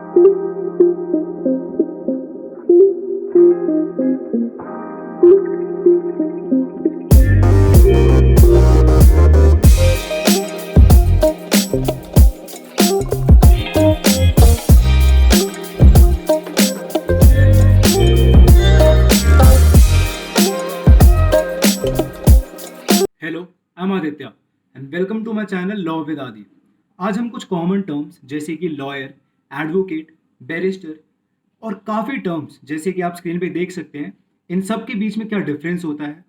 Hello, I am Aditya and welcome to my channel law with Aadi. आज हम कुछ common terms जैसे कि लॉयर, एडवोकेट, बैरिस्टर और काफ़ी टर्म्स जैसे कि आप स्क्रीन पे देख सकते हैं, इन सब के बीच में क्या डिफरेंस होता है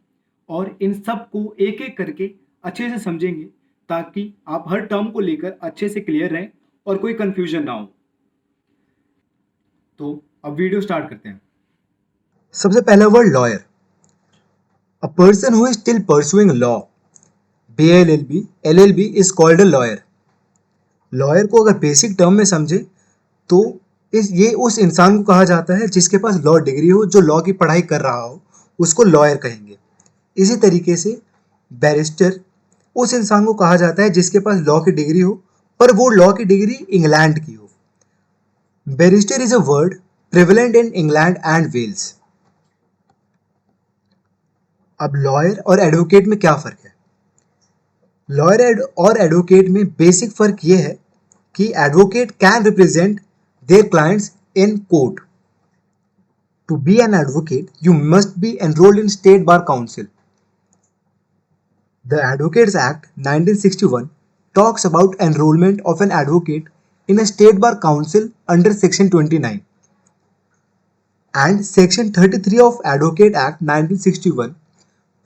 और इन सब को एक एक करके अच्छे से समझेंगे ताकि आप हर टर्म को लेकर अच्छे से क्लियर रहें और कोई कंफ्यूजन ना हो। तो अब वीडियो स्टार्ट करते हैं। सबसे पहला word lawyer, a person who is still pursuing law, BLLB, LLB is called a lawyer. Lawyer को अगर बेसिक टर्म में समझे तो ये उस इंसान को कहा जाता है जिसके पास लॉ डिग्री हो, जो लॉ की पढ़ाई कर रहा हो, उसको लॉयर कहेंगे। इसी तरीके से बैरिस्टर उस इंसान को कहा जाता है जिसके पास लॉ की डिग्री हो, पर वो लॉ की डिग्री इंग्लैंड की हो। Barrister is a word prevalent in England and Wales. अब लॉयर और एडवोकेट में क्या फ़र्क है? लॉयर और एडवोकेट में बेसिक फ़र्क ये है कि advocate can represent their clients in court. To be an advocate you must be enrolled in state bar council. The advocates act 1961 talks about enrollment of an advocate in a state bar council under section 29, and section 33 of Advocate Act 1961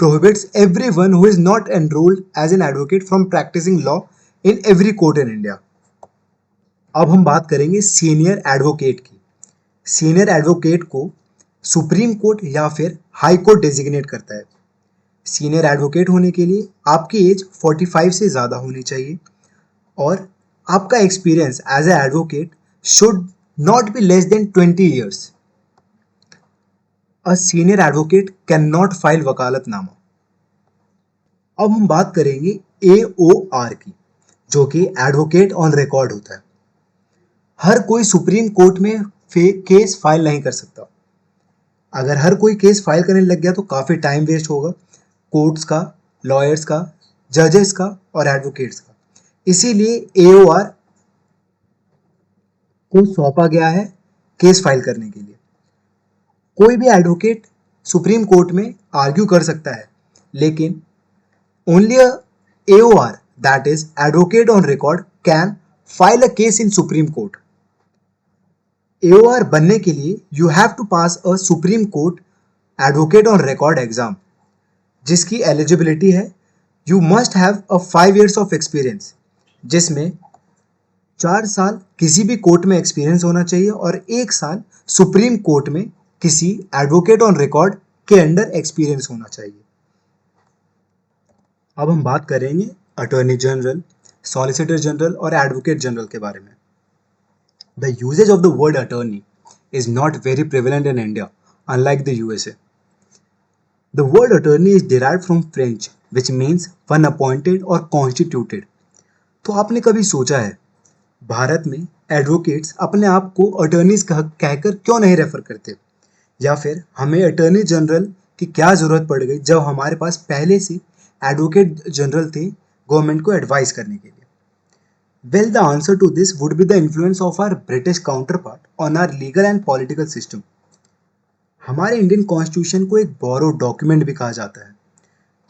prohibits everyone who is not enrolled as an advocate from practicing law in every court in India. अब हम बात करेंगे senior advocate की। Senior advocate को supreme court या फिर high court designate करता है। सीनियर एडवोकेट होने के लिए आपकी एज 45 से ज़्यादा होनी चाहिए और आपका experience as a advocate should not be less than 20 years. A senior advocate can not file vakalatnama. अब हम बात करेंगे AOR की, जो कि एडवोकेट ऑन रिकॉर्ड होता है। हर कोई सुप्रीम कोर्ट में केस फाइल नहीं कर सकता। अगर हर कोई केस फाइल करने लग गया तो काफ़ी टाइम वेस्ट होगा, कोर्ट्स का, लॉयर्स का, जजेस का और एडवोकेट्स का। इसीलिए AOR को सौंपा गया है केस फाइल करने के लिए। कोई भी एडवोकेट सुप्रीम कोर्ट में आर्ग्यू कर सकता है, लेकिन only a AOR, that is advocate on record, can file a case in Supreme Court. AOR बनने के लिए you have to pass a Supreme Court advocate on record exam, जिसकी eligibility है you must have a 5 years of experience, जिसमें 4 साल किसी भी court में एक्सपीरियंस होना चाहिए और 1 साल सुप्रीम कोर्ट में किसी एडवोकेट ऑन रिकॉर्ड के अंडर एक्सपीरियंस होना चाहिए। अब हम बात करेंगे अटॉर्नी जनरल, सॉलिसिटर जनरल और एडवोकेट जनरल के बारे में। The usage of the word attorney is not very prevalent in India, unlike the USA. The word attorney is derived from French, which means one appointed or constituted. तो आपने कभी सोचा है भारत में एडवोकेट्स अपने आप को अटर्नीज कहकर क्यों नहीं रेफर करते, या फिर हमें अटर्नी जनरल की क्या ज़रूरत पड़ गई जब हमारे पास पहले से एडवोकेट जनरल थे गवर्नमेंट को एडवाइस करने के लिए? Well, the answer to this would be the influence of our British counterpart on our legal and political system. हमारे इंडियन कॉन्स्टिट्यूशन को एक बोरोड डॉक्यूमेंट भी कहा जाता है,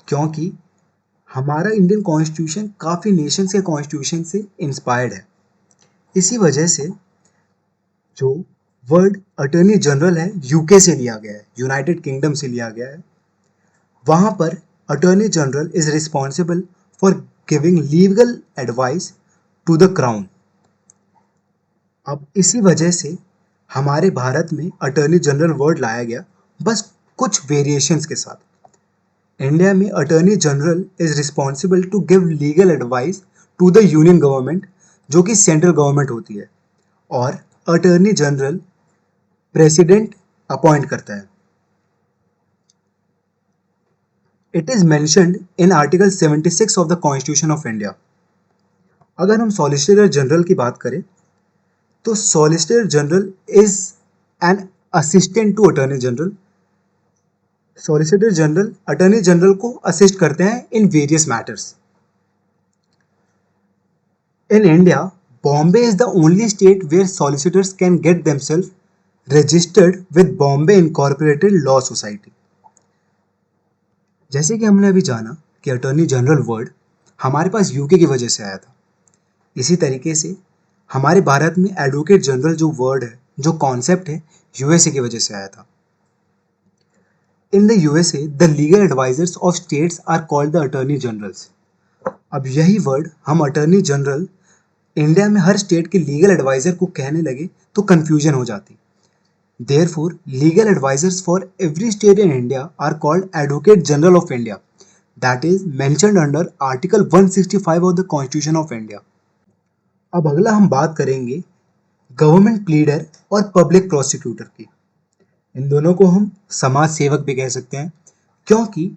क्योंकि हमारा इंडियन कॉन्स्टिट्यूशन काफ़ी नेशंस के कॉन्स्टिट्यूशन से इंस्पायर्ड है। इसी वजह से जो वर्ड अटर्नी जनरल है यूके से लिया गया है, यूनाइटेड किंगडम से लिया गया है। वहाँ पर attorney general is responsible for giving legal advice to the crown. अब इसी वजह से हमारे भारत में अटर्नी जनरल वर्ड लाया गया, बस कुछ वेरिएशंस के साथ। इंडिया में attorney general is responsible to give legal advice to the union government, जो कि सेंट्रल गवर्नमेंट होती है, और अटर्नी जनरल प्रेसिडेंट अपॉइंट करता है। It is mentioned in article 76 of the constitution of India. अगर हम सॉलिसिटर जनरल की बात करें तो solicitor general is an assistant to attorney general. Solicitor general attorney general को असिस्ट करते हैं in various matters. In India, Bombay is the only state where solicitors can get themselves registered with Bombay Incorporated Law Society. जैसे कि हमने अभी जाना कि attorney general word हमारे पास यूके की वजह से आया था, इसी तरीके से हमारे भारत में एडवोकेट जनरल जो वर्ड है, जो कॉन्सेप्ट है, यूएसए की वजह से आया था। In the USA the legal advisers of states are called the attorney generals. अब यही वर्ड हम अटॉर्नी जनरल इंडिया में हर स्टेट के लीगल एडवाइजर को कहने लगे तो कंफ्यूजन हो जाती। Therefore legal advisers for every state in India are called advocate general of India, that is mentioned under article 165 of the constitution of India. अब अगला हम बात करेंगे गवर्नमेंट प्लीडर और पब्लिक प्रोसिक्यूटर की। इन दोनों को हम समाज सेवक भी कह सकते हैं, क्योंकि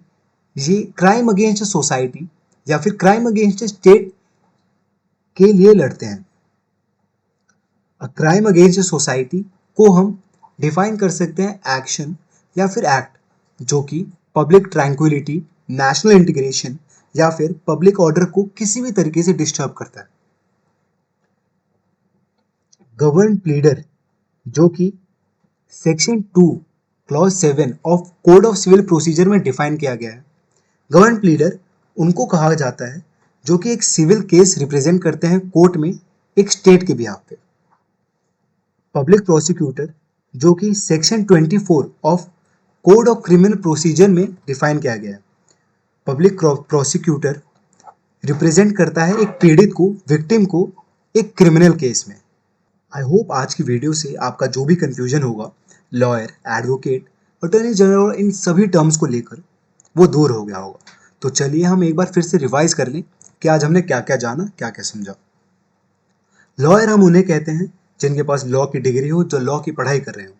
ये क्राइम अगेंस्ट सोसाइटी या फिर क्राइम अगेंस्ट स्टेट के लिए लड़ते हैं। क्राइम अगेंस्ट सोसाइटी को हम डिफाइन कर सकते हैं एक्शन या फिर एक्ट जो कि पब्लिक ट्रैंक्विलिटी, नेशनल इंटीग्रेशन या फिर पब्लिक ऑर्डर को किसी भी तरीके से डिस्टर्ब करता है। गवर्न प्लीडर जो कि section 2 clause 7 of code of civil procedure में डिफाइन किया गया है। गवर्न प्लीडर उनको कहा जाता है जो कि एक सिविल केस रिप्रेजेंट करते हैं कोर्ट में एक स्टेट के बिहाफ पे। पब्लिक प्रोसिक्यूटर जो कि section 24 of code of criminal procedure में डिफाइन किया गया है। पब्लिक प्रोसिक्यूटर रिप्रेजेंट करता है एक पीड़ित को, विक्टिम को एक क्रिमिनल केस में। आई होप आज की वीडियो से आपका जो भी कंफ्यूजन होगा लॉयर, एडवोकेट, अटॉर्नी जनरल, इन सभी टर्म्स को लेकर वो दूर हो गया होगा। तो चलिए हम एक बार फिर से रिवाइज कर लें कि आज हमने क्या क्या जाना, क्या क्या समझा। लॉयर हम उन्हें कहते हैं जिनके पास लॉ की डिग्री हो, जो लॉ की पढ़ाई कर रहे हो।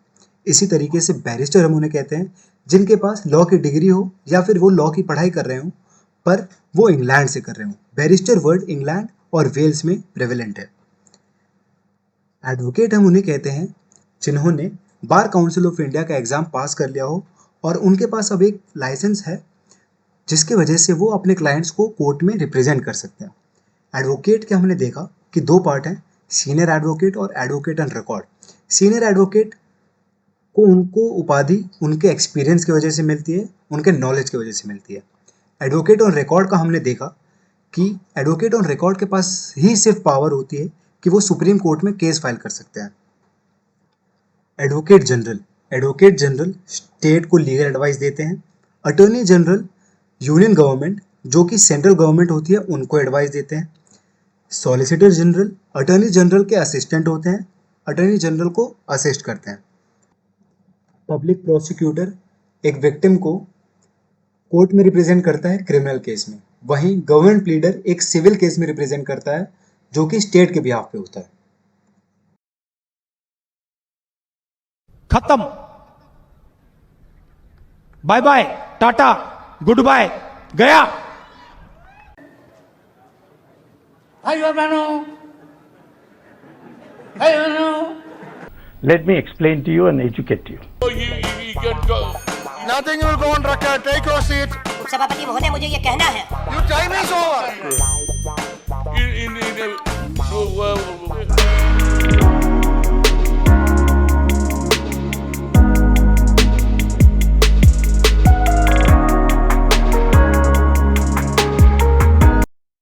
इसी तरीके से बैरिस्टर हम उन्हें कहते हैं जिनके पास लॉ की डिग्री हो या फिर वो लॉ की पढ़ाई कर रहे हो पर वो इंग्लैंड से कर रहे हो। बैरिस्टर वर्ड इंग्लैंड और वेल्स में प्रेवलेंट है। एडवोकेट हम उन्हें कहते हैं जिन्होंने बार काउंसिल ऑफ इंडिया का एग्जाम पास कर लिया हो और उनके पास अब एक लाइसेंस है जिसके वजह से वो अपने क्लाइंट्स को कोर्ट में रिप्रेजेंट कर सकते हैं। एडवोकेट के हमने देखा कि दो पार्ट हैं, सीनियर एडवोकेट और advocate on record. Senior advocate को उनको उपाधि उनके एक्सपीरियंस की वजह से मिलती है, उनके नॉलेज की वजह से मिलती है। एडवोकेट ऑन रिकॉर्ड का हमने देखा कि एडवोकेट ऑन रिकॉर्ड के पास ही सिर्फ पावर होती है कि वो सुप्रीम कोर्ट में केस फाइल कर सकते हैं। एडवोकेट जनरल स्टेट को लीगल एडवाइस देते हैं। अटॉर्नी जनरल यूनियन गवर्नमेंट जो कि सेंट्रल गवर्नमेंट होती है उनको एडवाइस देते हैं। सॉलिसिटर जनरल अटॉर्नी जनरल के असिस्टेंट होते हैं, अटॉर्नी जनरल को असिस्ट करते हैं। पब्लिक प्रोसिक्यूटर एक विक्टिम को कोर्ट में रिप्रेजेंट करता है क्रिमिनल केस में। वहीं गवर्नमेंट प्लीडर एक सिविल केस में रिप्रेजेंट करता है जो कि स्टेट के बिहाफ पे होता है। खत्म, bye bye, tata, good bye, गया। Let me explain to you and educate you. You can go. Nothing will go on record. Take your seat. उपसभापति महोदय, मुझे ये कहना है Your time is over. In